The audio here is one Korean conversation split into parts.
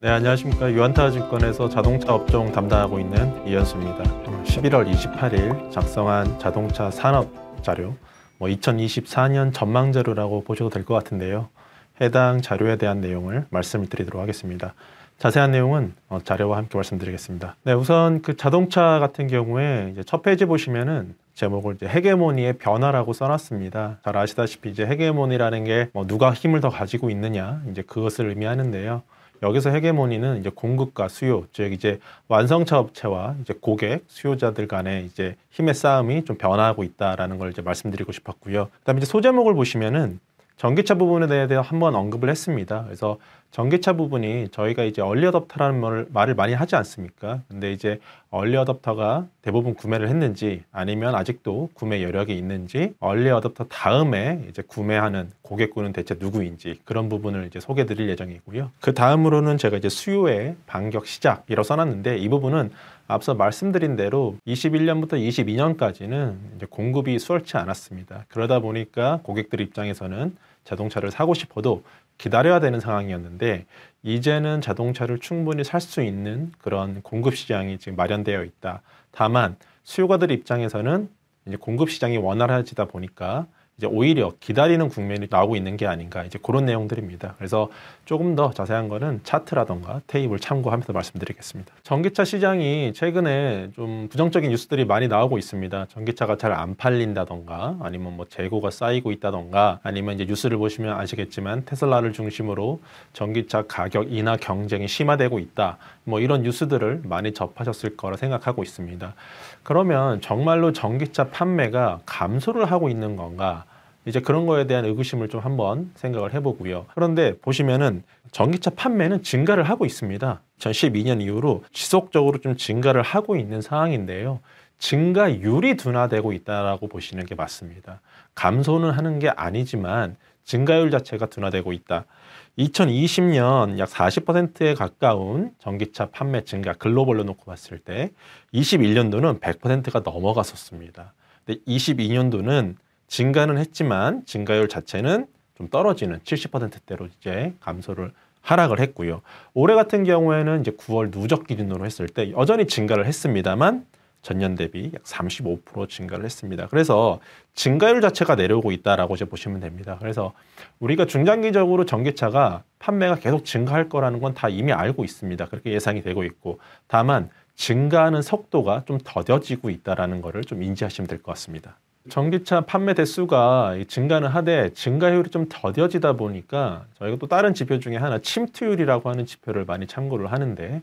네, 안녕하십니까. 유한타증권에서 자동차 업종 담당하고 있는 이현수입니다. 11월 28일 작성한 자동차 산업 자료, 2024년 전망 자료라고 보셔도 될 것 같은데요. 해당 자료에 대한 내용을 말씀을 드리도록 하겠습니다. 자세한 내용은 자료와 함께 말씀드리겠습니다. 네, 우선 그 자동차 같은 경우에 이제 첫 페이지 보시면은 제목을 이제 헤게모니의 변화라고 써놨습니다. 잘 아시다시피 이제 헤게모니라는 게 누가 힘을 더 가지고 있느냐, 이제 그것을 의미하는데요. 여기서 헤게모니는 이제 공급과 수요, 즉 이제 완성차 업체와 이제 고객, 수요자들 간의 이제 힘의 싸움이 좀 변화하고 있다라는 걸 이제 말씀드리고 싶었고요. 그다음에 이제 소제목을 보시면은 전기차 부분에 대해 한번 언급을 했습니다. 그래서 전기차 부분이 저희가 이제 얼리 어댑터라는 말을 많이 하지 않습니까? 근데 이제 얼리 어댑터가 대부분 구매를 했는지 아니면 아직도 구매 여력이 있는지 얼리 어댑터 다음에 이제 구매하는 고객군은 대체 누구인지 그런 부분을 이제 소개해 드릴 예정이고요. 그 다음으로는 제가 이제 수요의 반격 시작이라고 써놨는데 이 부분은 앞서 말씀드린 대로 21년부터 22년까지는 이제 공급이 수월치 않았습니다. 그러다 보니까 고객들 입장에서는 자동차를 사고 싶어도 기다려야 되는 상황이었는데 이제는 자동차를 충분히 살 수 있는 그런 공급 시장이 지금 마련되어 있다. 다만 수요가들 입장에서는 이제 공급 시장이 원활해지다 보니까 이제 오히려 기다리는 국면이 나오고 있는 게 아닌가 이제 그런 내용들입니다. 그래서 조금 더 자세한 거는 차트라던가 테이블 참고하면서 말씀드리겠습니다. 전기차 시장이 최근에 좀 부정적인 뉴스들이 많이 나오고 있습니다. 전기차가 잘 안 팔린다던가 아니면 재고가 쌓이고 있다던가 아니면 이제 뉴스를 보시면 아시겠지만 테슬라를 중심으로 전기차 가격 인하 경쟁이 심화되고 있다. 이런 뉴스들을 많이 접하셨을 거라 생각하고 있습니다. 그러면 정말로 전기차 판매가 감소를 하고 있는 건가? 이제 그런 거에 대한 의구심을 좀 한번 생각을 해보고요. 그런데 보시면은 전기차 판매는 증가를 하고 있습니다. 2012년 이후로 지속적으로 좀 증가를 하고 있는 상황인데요. 증가율이 둔화되고 있다라고 보시는 게 맞습니다. 감소는 하는 게 아니지만 증가율 자체가 둔화되고 있다. 2020년 약 40%에 가까운 전기차 판매 증가 글로벌로 놓고 봤을 때 21년도는 100%가 넘어갔었습니다. 근데 22년도는 증가는 했지만 증가율 자체는 좀 떨어지는 70%대로 이제 감소를 하락을 했고요. 올해 같은 경우에는 이제 9월 누적 기준으로 했을 때 여전히 증가를 했습니다만 전년 대비 약 35% 증가를 했습니다. 그래서 증가율 자체가 내려오고 있다라고 이제 보시면 됩니다. 그래서 우리가 중장기적으로 전기차가 판매가 계속 증가할 거라는 건 다 이미 알고 있습니다. 그렇게 예상이 되고 있고 다만 증가하는 속도가 좀 더뎌지고 있다라는 거를 좀 인지하시면 될 것 같습니다. 전기차 판매 대수가 증가는 하되 증가율이 좀 더뎌지다 보니까 저희가 또 다른 지표 중에 하나 침투율이라고 하는 지표를 많이 참고를 하는데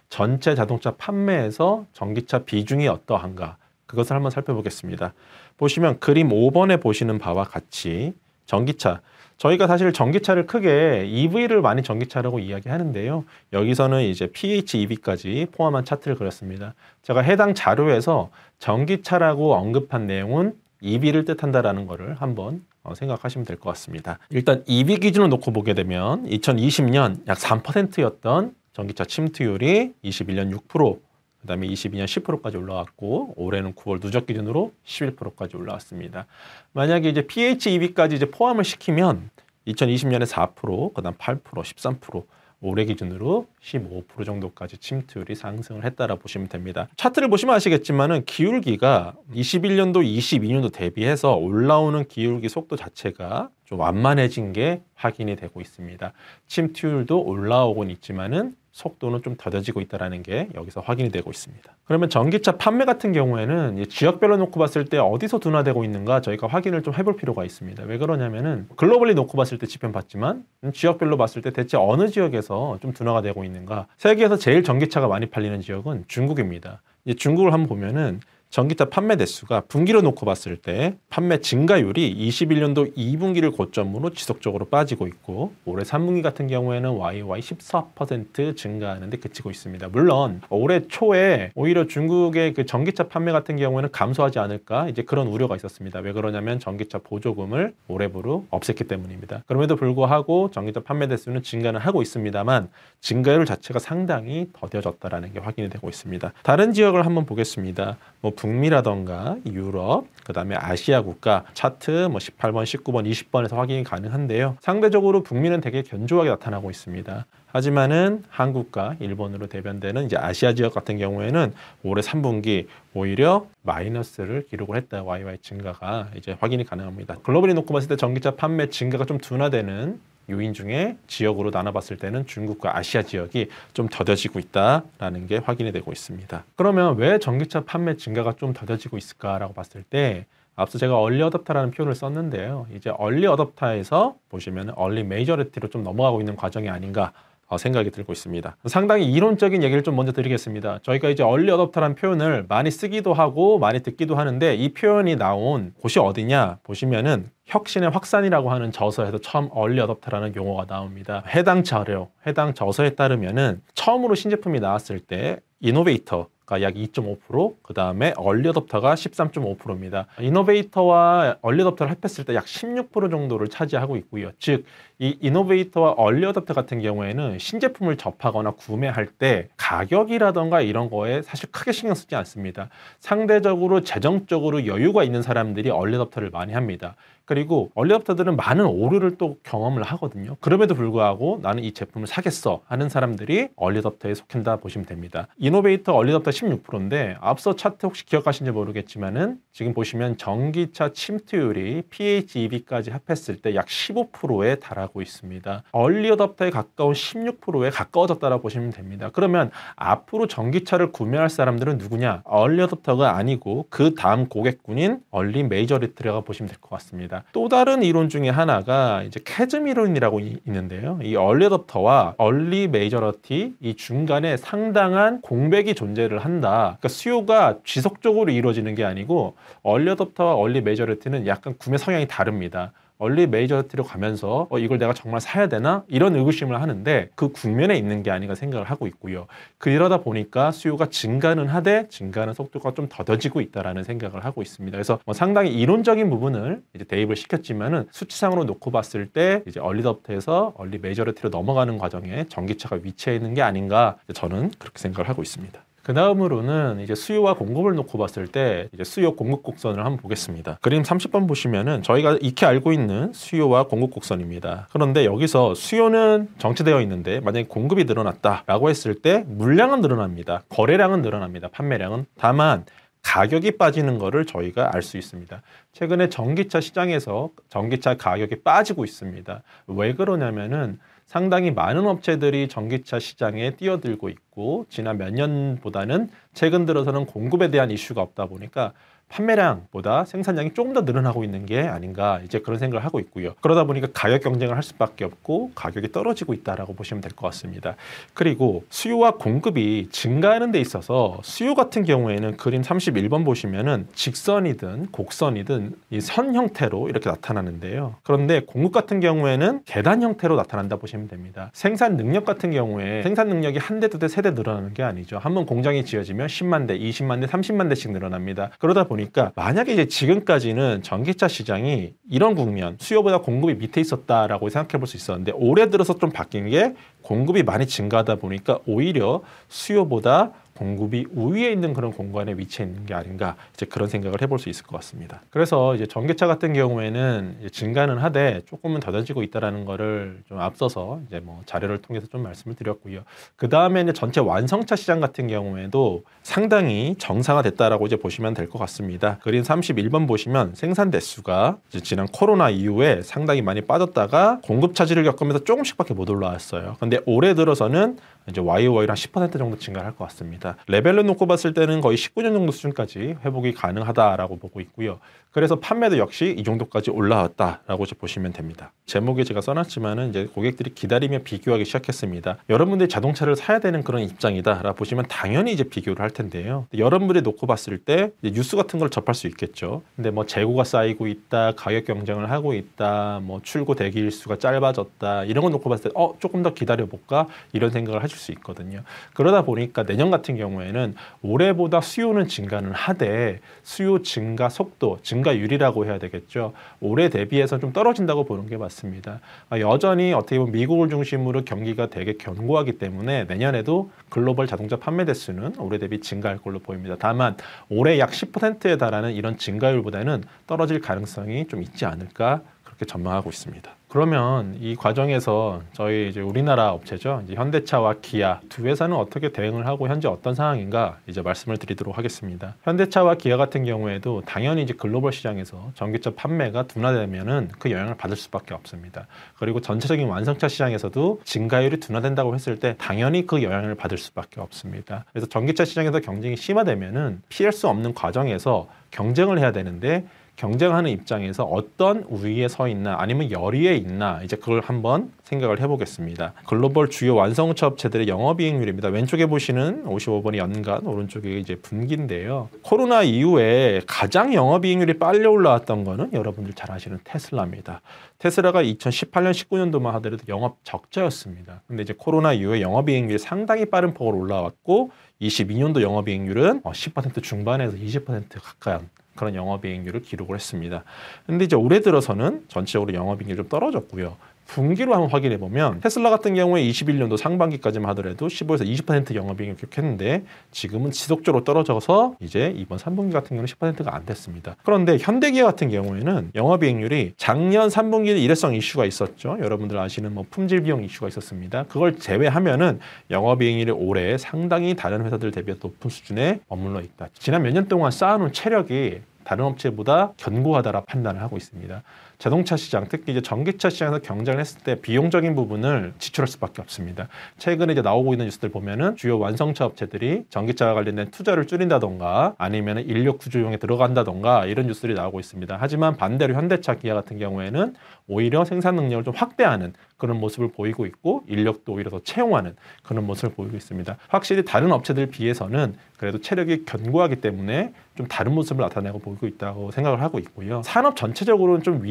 전체 자동차 판매에서 전기차 비중이 어떠한가 그것을 한번 살펴보겠습니다. 보시면 그림 5번에 보시는 바와 같이 전기차 저희가 사실 전기차를 크게 EV를 많이 전기차라고 이야기하는데요. 여기서는 이제 PHEV까지 포함한 차트를 그렸습니다. 제가 해당 자료에서 전기차라고 언급한 내용은 EV를 뜻한다라는 것을 한번 생각하시면 될 것 같습니다. 일단 EV 기준으로 놓고 보게 되면 2020년 약 3%였던 전기차 침투율이 21년 6%, 그 다음에 22년 10%까지 올라왔고 올해는 9월 누적 기준으로 11%까지 올라왔습니다. 만약에 이제 PHEV까지 이제 포함을 시키면 2020년에 4%, 그 다음 8%, 13%, 올해 기준으로 15% 정도까지 침투율이 상승을 했다라 보시면 됩니다. 차트를 보시면 아시겠지만은 기울기가 21년도, 22년도 대비해서 올라오는 기울기 속도 자체가 좀 완만해진 게 확인이 되고 있습니다. 침투율도 올라오곤 있지만은 속도는 좀 더뎌지고 있다는 게 여기서 확인이 되고 있습니다. 그러면 전기차 판매 같은 경우에는 지역별로 놓고 봤을 때 어디서 둔화되고 있는가 저희가 확인을 좀 해볼 필요가 있습니다. 왜 그러냐면은 글로벌리 놓고 봤을 때 지표는 봤지만 지역별로 봤을 때 대체 어느 지역에서 좀 둔화가 되고 있는가. 세계에서 제일 전기차가 많이 팔리는 지역은 중국입니다. 이제 중국을 한번 보면은 전기차 판매 대수가 분기로 놓고 봤을 때 판매 증가율이 21년도 2분기를 고점으로 지속적으로 빠지고 있고 올해 3분기 같은 경우에는 YY 14% 증가하는 데 그치고 있습니다. 물론 올해 초에 오히려 중국의 그 전기차 판매 같은 경우에는 감소하지 않을까 이제 그런 우려가 있었습니다. 왜 그러냐면 전기차 보조금을 올해부로 없앴기 때문입니다. 그럼에도 불구하고 전기차 판매 대수는 증가는 하고 있습니다만 증가율 자체가 상당히 더뎌졌다는 게 확인이 되고 있습니다. 다른 지역을 한번 보겠습니다. 북미라던가 유럽, 그 다음에 아시아 국가 차트 18번, 19번, 20번에서 확인이 가능한데요. 상대적으로 북미는 되게 견조하게 나타나고 있습니다. 하지만은 한국과 일본으로 대변되는 이제 아시아 지역 같은 경우에는 올해 3분기 오히려 마이너스를 기록을 했다. YY 증가가 이제 확인이 가능합니다. 글로벌이 놓고 봤을 때 전기차 판매 증가가 좀 둔화되는 요인 중에 지역으로 나눠봤을 때는 중국과 아시아 지역이 좀 더뎌지고 있다라는 게 확인이 되고 있습니다. 그러면 왜 전기차 판매 증가가 좀 더뎌지고 있을까라고 봤을 때 앞서 제가 얼리 어댑터라는 표현을 썼는데요. 이제 얼리 어댑터에서 보시면 얼리 메이저리티로 좀 넘어가고 있는 과정이 아닌가 생각이 들고 있습니다. 상당히 이론적인 얘기를 좀 먼저 드리겠습니다. 저희가 이제 얼리 어댑터라는 표현을 많이 쓰기도 하고 많이 듣기도 하는데 이 표현이 나온 곳이 어디냐 보시면은 혁신의 확산이라고 하는 저서에서 처음 얼리 어댑터라는 용어가 나옵니다. 해당 자료, 해당 저서에 따르면은 처음으로 신제품이 나왔을 때 이노베이터가 약 2.5%, 그 다음에 얼리 어댑터가 13.5%입니다. 이노베이터와 얼리 어댑터를 합했을 때 약 16% 정도를 차지하고 있고요. 즉, 이 이노베이터와 얼리 어댑터 같은 경우에는 신제품을 접하거나 구매할 때 가격이라던가 이런 거에 사실 크게 신경 쓰지 않습니다. 상대적으로 재정적으로 여유가 있는 사람들이 얼리 어댑터를 많이 합니다. 그리고 얼리 어댑터들은 많은 오류를 또 경험을 하거든요. 그럼에도 불구하고 나는 이 제품을 사겠어 하는 사람들이 얼리 어댑터에 속한다 보시면 됩니다. 이노베이터 얼리 어댑터 16%인데 앞서 차트 혹시 기억하시는지 모르겠지만은 지금 보시면 전기차 침투율이 PHEV까지 합했을 때 약 15%에 달하고 있습니다. 얼리 어댑터에 가까운 16%에 가까워졌다고 보시면 됩니다. 그러면 앞으로 전기차를 구매할 사람들은 누구냐? 얼리 어댑터가 아니고 그 다음 고객군인 얼리 메이저리티라고 보시면 될 것 같습니다. 또 다른 이론 중에 하나가 이제 캐즘 이론이라고 있는데요. 이 얼리 어댑터와 얼리 메이저리티 이 중간에 상당한 공백이 존재를 한다. 그러니까 수요가 지속적으로 이루어지는 게 아니고 얼리 어댑터와 얼리 메이저리티는 약간 구매 성향이 다릅니다. 얼리 메이저리티로 가면서 이걸 내가 정말 사야 되나? 이런 의구심을 하는데 그 국면에 있는 게 아닌가 생각을 하고 있고요. 그러다 보니까 수요가 증가는 하되 증가하는 속도가 좀 더뎌지고 있다라는 생각을 하고 있습니다. 그래서 상당히 이론적인 부분을 이제 대입을 시켰지만은 수치상으로 놓고 봤을 때 이제 얼리 어댑터에서 얼리 메이저리티로 넘어가는 과정에 전기차가 위치해 있는 게 아닌가 저는 그렇게 생각을 하고 있습니다. 그 다음으로는 이제 수요와 공급을 놓고 봤을 때 이제 수요 공급 곡선을 한번 보겠습니다. 그림 30번 보시면은 저희가 익히 알고 있는 수요와 공급 곡선입니다. 그런데 여기서 수요는 정체되어 있는데 만약에 공급이 늘어났다라고 했을 때 물량은 늘어납니다. 거래량은 늘어납니다. 판매량은. 다만 가격이 빠지는 것을 저희가 알 수 있습니다. 최근에 전기차 시장에서 전기차 가격이 빠지고 있습니다. 왜 그러냐면은 상당히 많은 업체들이 전기차 시장에 뛰어들고 있고 지난 몇 년보다는 최근 들어서는 공급에 대한 이슈가 없다 보니까 판매량보다 생산량이 조금 더 늘어나고 있는 게 아닌가 이제 그런 생각을 하고 있고요. 그러다 보니까 가격 경쟁을 할 수밖에 없고 가격이 떨어지고 있다라고 보시면 될 것 같습니다. 그리고 수요와 공급이 증가하는 데 있어서 수요 같은 경우에는 그림 31번 보시면은 직선이든 곡선이든 이 선 형태로 이렇게 나타나는데요. 그런데 공급 같은 경우에는 계단 형태로 나타난다 보시면 됩니다. 생산 능력 같은 경우에 생산 능력이 한 대, 두 대, 세 대 늘어나는 게 아니죠. 한번 공장이 지어지면 10만 대, 20만 대, 30만 대씩 늘어납니다. 그러다 보니까 만약에 이제 지금까지는 전기차 시장이 이런 국면, 수요보다 공급이 밑에 있었다라고 생각해 볼 수 있었는데 올해 들어서 좀 바뀐 게 공급이 많이 증가하다 보니까 오히려 수요보다 공급이 우위에 있는 그런 공간에 위치해 있는 게 아닌가 이제 그런 생각을 해볼 수 있을 것 같습니다. 그래서 이제 전기차 같은 경우에는 이제 증가는 하되 조금은 더뎌지고 있다라는 거를 좀 앞서서 이제 뭐 자료를 통해서 좀 말씀을 드렸고요. 그 다음에 이제 전체 완성차 시장 같은 경우에도 상당히 정상화됐다라고 이제 보시면 될 것 같습니다. 그림 31번 보시면 생산 대수가 이제 지난 코로나 이후에 상당히 많이 빠졌다가 공급 차질을 겪으면서 조금씩밖에 못 올라왔어요. 근데 올해 들어서는 이제 YOY로 한 10% 정도 증가할 것 같습니다. 레벨로 놓고 봤을 때는 거의 19년 정도 수준까지 회복이 가능하다라고 보고 있고요. 그래서 판매도 역시 이 정도까지 올라왔다라고 보시면 됩니다. 제목에 제가 써놨지만은 이제 고객들이 기다리며 비교하기 시작했습니다. 여러분들이 자동차를 사야 되는 그런 입장이다라고 보시면 당연히 이제 비교를 할 텐데요. 여러분들이 놓고 봤을 때 뉴스 같은 걸 접할 수 있겠죠. 근데 뭐 재고가 쌓이고 있다, 가격 경쟁을 하고 있다, 뭐 출고 대기 일수가 짧아졌다 이런 거 놓고 봤을 때 조금 더 기다려볼까 이런 생각을 하실 수 있거든요. 그러다 보니까 내년 같은 경우에는 올해보다 수요는 증가는 하되 수요 증가 속도, 증가율이라고 해야 되겠죠. 올해 대비해서 좀 떨어진다고 보는 게 맞습니다. 같습니다. 여전히 어떻게 보면 미국을 중심으로 경기가 되게 견고하기 때문에 내년에도 글로벌 자동차 판매 대수는 올해 대비 증가할 걸로 보입니다. 다만 올해 약 10%에 달하는 이런 증가율보다는 떨어질 가능성이 좀 있지 않을까 그렇게 전망하고 있습니다. 그러면 이 과정에서 저희 이제 우리나라 업체죠. 이제 현대차와 기아 두 회사는 어떻게 대응을 하고 현재 어떤 상황인가 이제 말씀을 드리도록 하겠습니다. 현대차와 기아 같은 경우에도 당연히 이제 글로벌 시장에서 전기차 판매가 둔화되면은 그 영향을 받을 수밖에 없습니다. 그리고 전체적인 완성차 시장에서도 증가율이 둔화된다고 했을 때 당연히 그 영향을 받을 수밖에 없습니다. 그래서 전기차 시장에서 경쟁이 심화되면은 피할 수 없는 과정에서 경쟁을 해야 되는데 경쟁하는 입장에서 어떤 우위에 서 있나 아니면 열위에 있나 이제 그걸 한번 생각을 해보겠습니다. 글로벌 주요 완성차 업체들의 영업이익률입니다. 왼쪽에 보시는 55번이 연간, 오른쪽에 이제 분기인데요. 코로나 이후에 가장 영업이익률이 빨리 올라왔던 거는 여러분들 잘 아시는 테슬라입니다. 테슬라가 2018년, 19년도만 하더라도 영업 적자였습니다. 근데 이제 코로나 이후에 영업이익률이 상당히 빠른 폭으로 올라왔고 22년도 영업이익률은 10% 중반에서 20% 가까운 그런 영업이익률을 기록을 했습니다. 근데 이제 올해 들어서는 전체적으로 영업이익률이 좀 떨어졌고요. 분기로 한번 확인해 보면 테슬라 같은 경우에 21년도 상반기까지만 하더라도 15에서 20% 영업이익을 기록했는데 지금은 지속적으로 떨어져서 이제 이번 3분기 같은 경우는 10%가 안 됐습니다. 그런데 현대기아 같은 경우에는 영업이익률이 작년 3분기에 일회성 이슈가 있었죠. 여러분들 아시는 뭐 품질 비용 이슈가 있었습니다. 그걸 제외하면은 영업이익률이 올해 상당히 다른 회사들 대비 높은 수준에 머물러 있다. 지난 몇 년 동안 쌓아놓은 체력이 다른 업체보다 견고하다라 판단을 하고 있습니다. 자동차 시장, 특히 이제 전기차 시장에서 경쟁을 했을 때 비용적인 부분을 지출할 수밖에 없습니다. 최근에 이제 나오고 있는 뉴스들 보면은 주요 완성차 업체들이 전기차와 관련된 투자를 줄인다던가 아니면 인력 구조용에 들어간다던가 이런 뉴스들이 나오고 있습니다. 하지만 반대로 현대차, 기아 같은 경우에는 오히려 생산 능력을 좀 확대하는 그런 모습을 보이고 있고 인력도 오히려 더 채용하는 그런 모습을 보이고 있습니다. 확실히 다른 업체들 비해서는 그래도 체력이 견고하기 때문에 좀 다른 모습을 나타내고 보이고 있다고 생각을 하고 있고요. 산업 전체적으로는 좀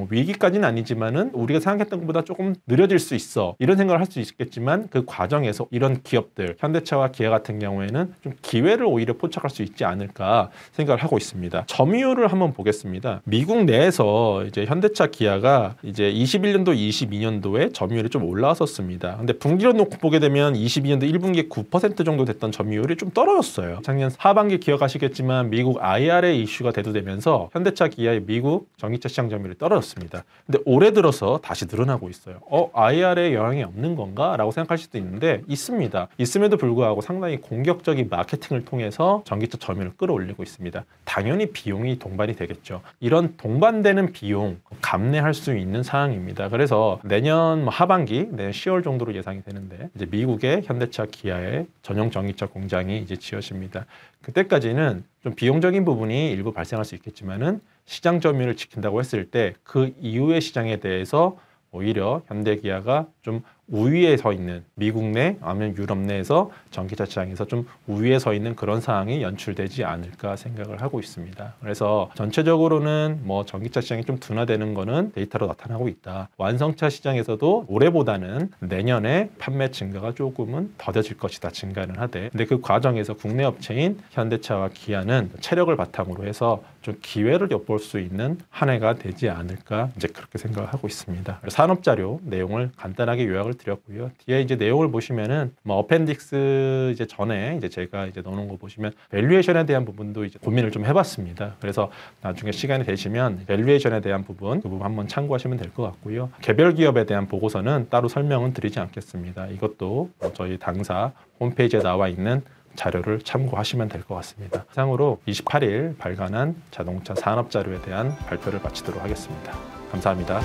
위기까지는 아니지만은 우리가 생각했던 것보다 조금 느려질 수 있어 이런 생각을 할 수 있겠지만 그 과정에서 이런 기업들 현대차와 기아 같은 경우에는 좀 기회를 오히려 포착할 수 있지 않을까 생각을 하고 있습니다. 점유율을 한번 보겠습니다. 미국 내에서 이제 현대차, 기아가 이제 21년도, 22년도에 점유율이 좀 올라왔었습니다. 근데 분기로 놓고 보게 되면 22년도 1분기에 9% 정도 됐던 점유율이 좀 떨어졌어요. 작년 하반기 기억하시겠지만 미국 IRA 이슈가 대두되면서 현대차, 기아의 미국 전기차 시장 점유율이 떨어졌습니다. 근데 올해 들어서 다시 늘어나고 있어요. IRA 영향이 없는 건가? 라고 생각할 수도 있는데 있습니다. 있음에도 불구하고 상당히 공격적인 마케팅을 통해서 전기차 점유율을 끌어올리고 있습니다. 당연히 비용이 동반이 되겠죠. 이런 동반되는 비용 감내할 수 있는 사항입니다. 그래서 내년 하반기, 내년 10월 정도로 예상이 되는데 이제 미국의 현대차, 기아의 전용 전기차 공장이 이제 지어집니다. 그때까지는 좀 비용적인 부분이 일부 발생할 수 있겠지만은 시장 점유율을 지킨다고 했을 때 그 이후의 시장에 대해서 오히려 현대기아가 좀 우위에 서 있는 미국 내 아니면 유럽 내에서 전기차 시장에서 좀 우위에 서 있는 그런 상황이 연출되지 않을까 생각을 하고 있습니다. 그래서 전체적으로는 뭐 전기차 시장이 좀 둔화되는 거는 데이터로 나타나고 있다. 완성차 시장에서도 올해보다는 내년에 판매 증가가 조금은 더뎌질 것이다. 증가는 하되. 근데 그 과정에서 국내 업체인 현대차와 기아는 체력을 바탕으로 해서 좀 기회를 엿볼 수 있는 한 해가 되지 않을까 이제 그렇게 생각을 하고 있습니다. 산업자료 내용을 간단하게 요약을 드렸고요. 뒤에 이제 내용을 보시면은 뭐 어펜딕스 이제 전에 이제 제가 이제 넣어놓은 거 보시면 밸류에이션에 대한 부분도 이제 고민을 좀 해봤습니다. 그래서 나중에 시간이 되시면 밸류에이션에 대한 부분 그 부분 한번 참고하시면 될 것 같고요. 개별 기업에 대한 보고서는 따로 설명은 드리지 않겠습니다. 이것도 저희 당사 홈페이지에 나와 있는 자료를 참고하시면 될 것 같습니다. 이상으로 28일 발간한 자동차 산업 자료에 대한 발표를 마치도록 하겠습니다. 감사합니다.